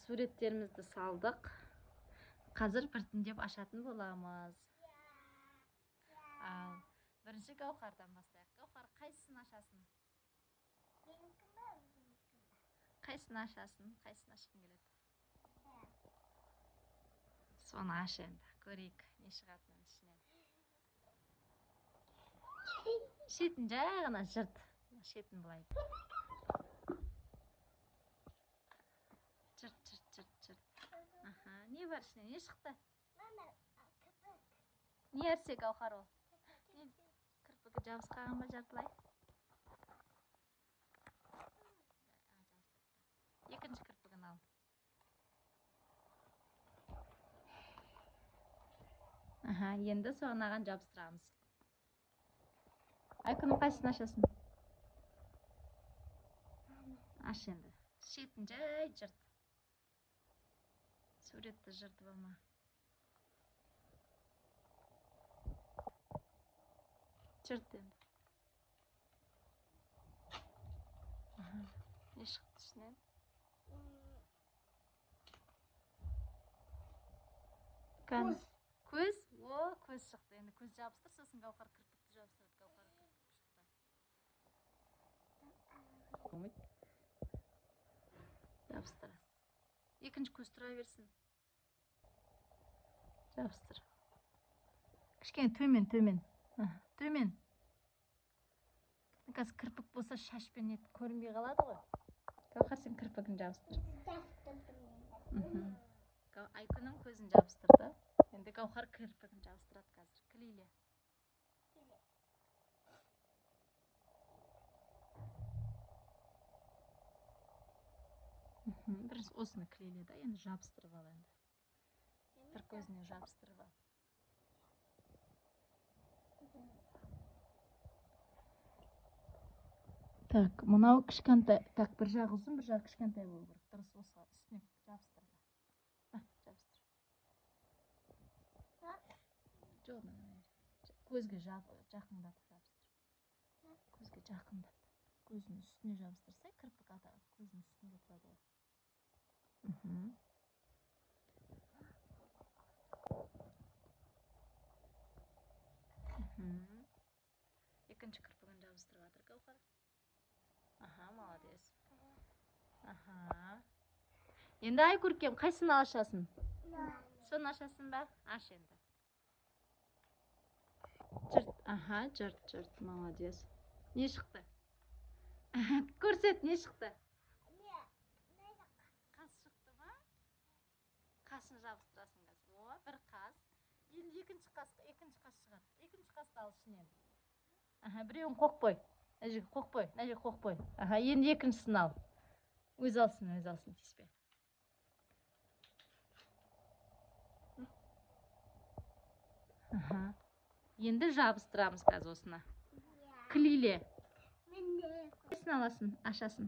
суреттерімізді салдық. Қазір біртіндеп ашатын боламыз. Ал бірінші Гаухардан бастайық. Гаухар, қайсысын ашасың? Қайсысын ашасың? Қайсысын ашқың келеді? Соны аш енді. Көрейік, не шығатынын ішінен. Шетін жай ғана жырт. Шетін былай. Жырт. Не бар ішінен? Не шықты? Не әрсе Гаухар ол? Кірпігі жабысқаған ба жартылай? Екінші кірпігін ал. Енді соғынаған жабыстырамыз. Айкүнім, қайсысын ашасың? Аш енді. Шетін жай жырт. Суретті жыртып алма. Жырт енді. Не шықты ішінен? Көз? О, көз шықты. Енді көз жабыстыр, сосын Гаухар кірпікті жабыстырады. Гаухар кірпік шықты. Жабыстыр. Екінші көз тұра берсін. Жабыстыр. Кішкене төмен. Төмен. Қазір кірпік болса шашпен ет көрінбей қалады ғой. Гаухар, сен кірпігін жабыстыр. Айкүнім көзін жабыстырды. Енді Гаухар кірпігін жабыстырады қазір. Клейле. Бірінші осыны клейле да, енді жабыстырып ал енді. Бір көзіне жабыстырып ал. Так, мынау кішкентай. Так, бір жағы ұзын, бір жағы кішкентай болу керек. Дұрыс, осы үстіне жабыстырды. Жабыстыр. Жоқ, көзге жақындатып жабыстыр. Көзге жақындат. Көзінің үстіне жабыстырса, кірпік атағы көзінің үстінде тұрады ғой. Екінші кірпігін жабыстырып жатыр Гаухар. Молодец. Енді Айкөркем, қайсыны ашасың? Соны ашасың ба? Аш енді. Жырт. Молодец. Не шықты? Көрсет, не шықты? Қас шықты ма? Қасын жабыстырасың қазір. О, бір қас. Енді екінші қас шығады. Екінші қасты ал ішінен. Біреуін қоқпой. Қоқпой. Енді екіншісін ал. Өз алсын, теспе. Енді жабыстырамыз қазір осына. Клейле. Қайсысын аласың, ашасың?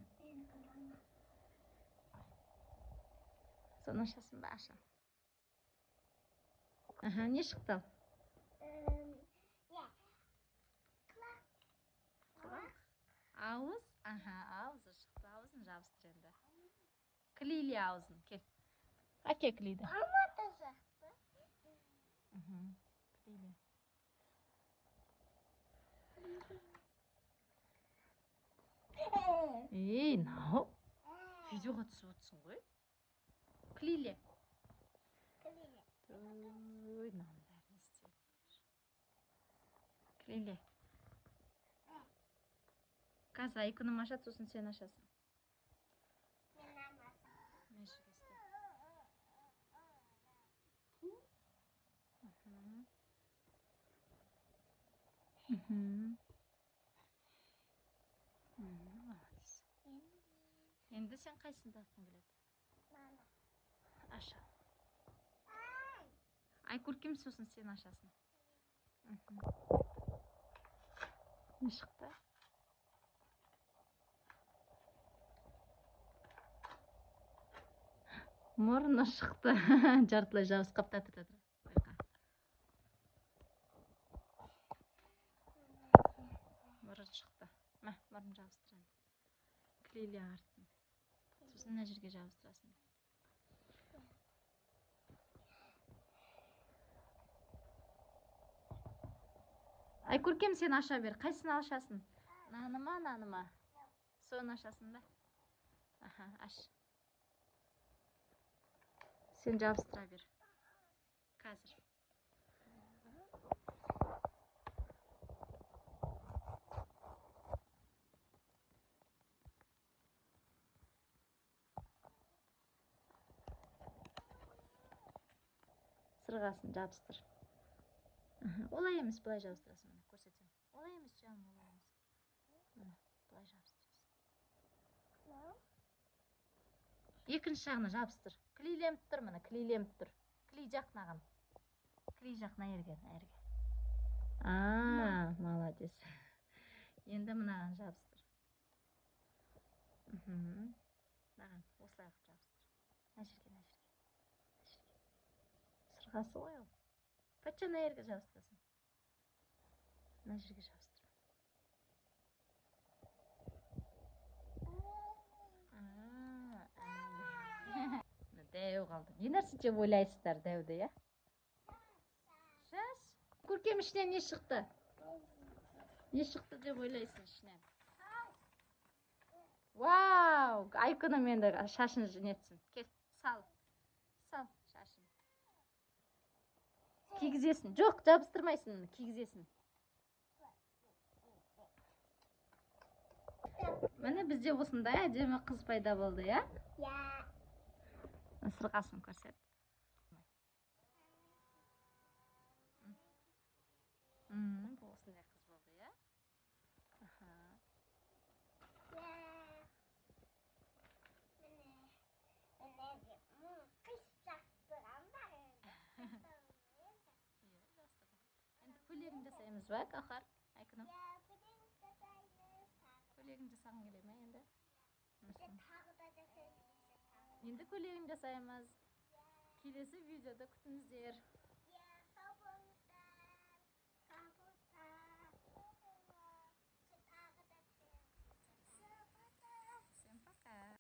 Соны ашасың ба, аша? Не шықты ал? Ауыз? Ауызы шықты. Ауызын жабыстыр енді. Клейле ауызын, кел. Әке клейді. Амата шықты. Клейле. Ей, нау. Видеоға түсіп отырсың ғой. Клейле. Ой, мынаны бәрін істеп. Клейле. Қазір Айкүнім ашады, сосын сен ашасың. Енді сен қайсысын таққың келеді? Аша. Айкөркем, сосын сен ашасың. Не шықты? Мұрны шықты. Жартылай жабысқап татыр. Мұрын шықты. Мұрын жабыстырайын. Клейле артын. Сосын мына жерге жабыстырасың. Айкөркем, сен аша бер. Қайсысын ашасың? Наныма. Соны ашасың да. Аха, аш. Сен жабыстыра бер. Қазір. Сырғасын жабыстыр. Олай емес, былай жабыстырасың. Міне, көрсетем. Олай емес, жаным, олай емес. Міне, былай жабыстырасың. Екінші жағына жабыстыр. Клейленіп тұр, міне, клейленіп тұр. Клей жақнаған. Клей жақна ерген, әрге. Молодец. Енді мынаған жабыстыр. Мынаған, осылай қылып жабыстыр. Әжірген. Сырғасы ғой ол. Патша на ерге жабыстырасың. Мына жерге жабыстыр. Дәу қалды. Не нәрсе деп ойлайсыздар дәуді, я? Шаш. Көркем, ішінен не шықты? Не шықты деп ойлайсың ішінен? Вау! Айкүнім енді шашын нетсін. Кел, сал шашын. Кигізесің. Жоқ, жабыстырмайсың, кигізесің. Міне бізде осындай әдемі қыз пайда болды, я? Сырғасын көрсет. Бұл осындай қыз болды, я? Енді көйлегін жасаймыз ба, Қахар? Айкүнім? Көйлегін жасағың келе ме енді? Енді көйлегін жасаймыз. Келесі видеода күтіңіздер.